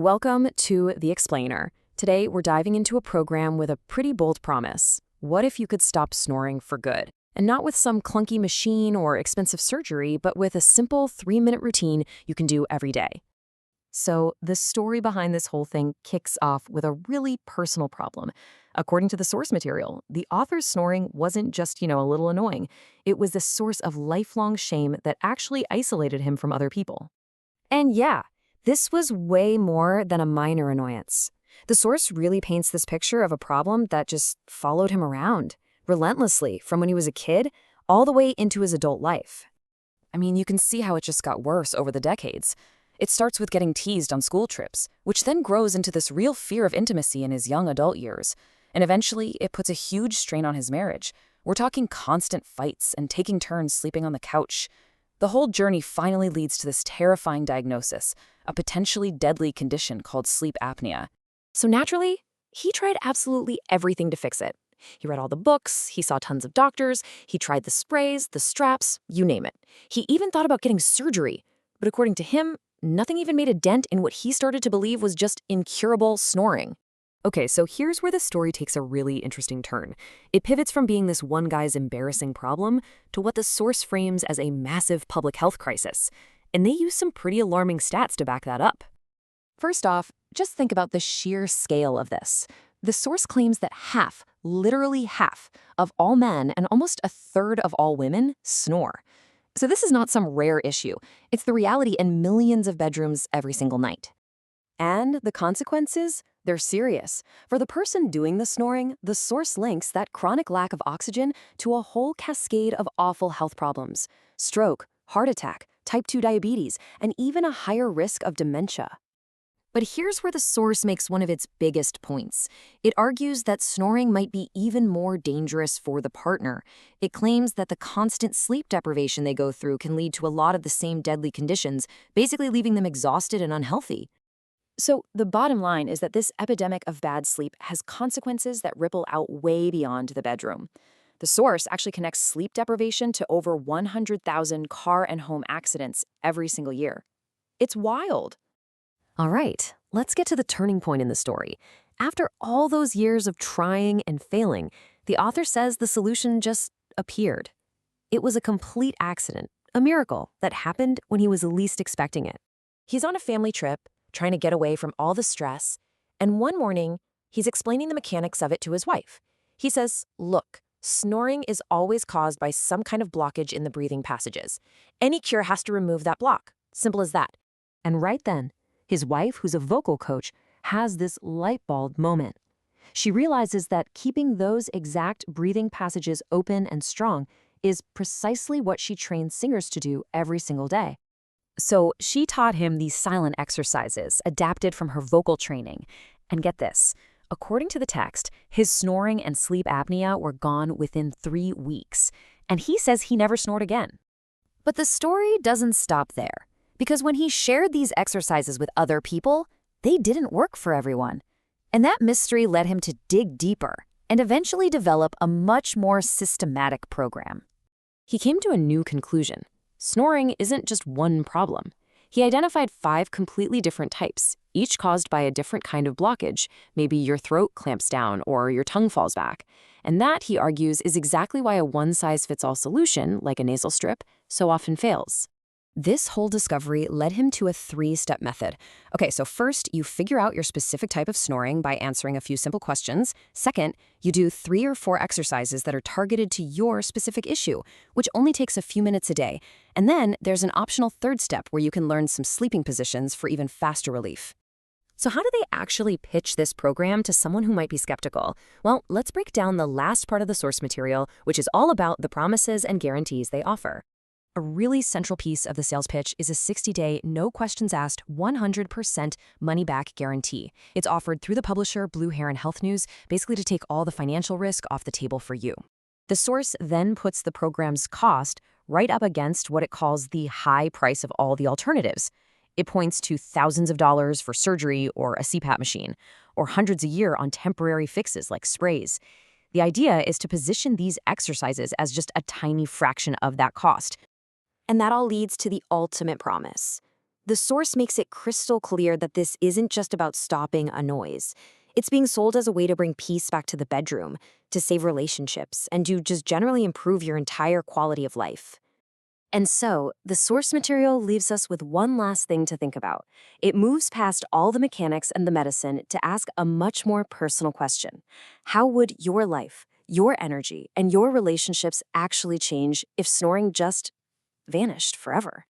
Welcome to The Explainer. Today, we're diving into a program with a pretty bold promise. What if you could stop snoring for good? And not with some clunky machine or expensive surgery, but with a simple 3-minute routine you can do every day. So, the story behind this whole thing kicks off with a really personal problem. According to the source material, the author's snoring wasn't just, a little annoying. It was a source of lifelong shame that actually isolated him from other people. And yeah, this was way more than a minor annoyance. The source really paints this picture of a problem that just followed him around, relentlessly, from when he was a kid all the way into his adult life. I mean, you can see how it just got worse over the decades. It starts with getting teased on school trips, which then grows into this real fear of intimacy in his young adult years. And eventually, it puts a huge strain on his marriage. We're talking constant fights and taking turns sleeping on the couch. The whole journey finally leads to this terrifying diagnosis, a potentially deadly condition called sleep apnea. So naturally, he tried absolutely everything to fix it. He read all the books, he saw tons of doctors, he tried the sprays, the straps, you name it. He even thought about getting surgery. But according to him, nothing even made a dent in what he started to believe was just incurable snoring. Okay, so here's where the story takes a really interesting turn. It pivots from being this one guy's embarrassing problem to what the source frames as a massive public health crisis. And they use some pretty alarming stats to back that up. First off, just think about the sheer scale of this. The source claims that half, literally half, of all men and almost a third of all women snore. So this is not some rare issue. It's the reality in millions of bedrooms every single night. And the consequences? They're serious. For the person doing the snoring, the source links that chronic lack of oxygen to a whole cascade of awful health problems: stroke, heart attack, type 2 diabetes, and even a higher risk of dementia. But here's where the source makes one of its biggest points. It argues that snoring might be even more dangerous for the partner. It claims that the constant sleep deprivation they go through can lead to a lot of the same deadly conditions, basically leaving them exhausted and unhealthy. So the bottom line is that this epidemic of bad sleep has consequences that ripple out way beyond the bedroom. The source actually connects sleep deprivation to over 100,000 car and home accidents every single year. It's wild. All right, let's get to the turning point in the story. After all those years of trying and failing, the author says the solution just appeared. It was a complete accident, a miracle that happened when he was least expecting it. He's on a family trip, trying to get away from all the stress, and one morning, he's explaining the mechanics of it to his wife. He says, "Look, snoring is always caused by some kind of blockage in the breathing passages. Any cure has to remove that block. Simple as that." And right then, his wife, who's a vocal coach, has this light bulb moment. She realizes that keeping those exact breathing passages open and strong is precisely what she trains singers to do every single day. So she taught him these silent exercises adapted from her vocal training. And get this, according to the text, his snoring and sleep apnea were gone within 3 weeks. And he says he never snored again. But the story doesn't stop there. Because when he shared these exercises with other people, they didn't work for everyone. And that mystery led him to dig deeper and eventually develop a much more systematic program. He came to a new conclusion. Snoring isn't just one problem. He identified 5 completely different types, each caused by a different kind of blockage. Maybe your throat clamps down or your tongue falls back. And that, he argues, is exactly why a one-size-fits-all solution, like a nasal strip, so often fails. This whole discovery led him to a 3-step method. Okay, so first, you figure out your specific type of snoring by answering a few simple questions. Second, you do 3 or 4 exercises that are targeted to your specific issue, which only takes a few minutes a day. And then there's an optional 3rd step where you can learn some sleeping positions for even faster relief. So how do they actually pitch this program to someone who might be skeptical? Well, let's break down the last part of the source material, which is all about the promises and guarantees they offer. A really central piece of the sales pitch is a 60-day, no-questions-asked, 100% money-back guarantee. It's offered through the publisher Blue Heron Health News, basically to take all the financial risk off the table for you. The source then puts the program's cost right up against what it calls the high price of all the alternatives. It points to thousands of dollars for surgery or a CPAP machine, or hundreds a year on temporary fixes like sprays. The idea is to position these exercises as just a tiny fraction of that cost. And that all leads to the ultimate promise. The source makes it crystal clear that this isn't just about stopping a noise. It's being sold as a way to bring peace back to the bedroom, to save relationships, and to just generally improve your entire quality of life. And so, the source material leaves us with one last thing to think about. It moves past all the mechanics and the medicine to ask a much more personal question. How would your life, your energy, and your relationships actually change if snoring just vanished forever?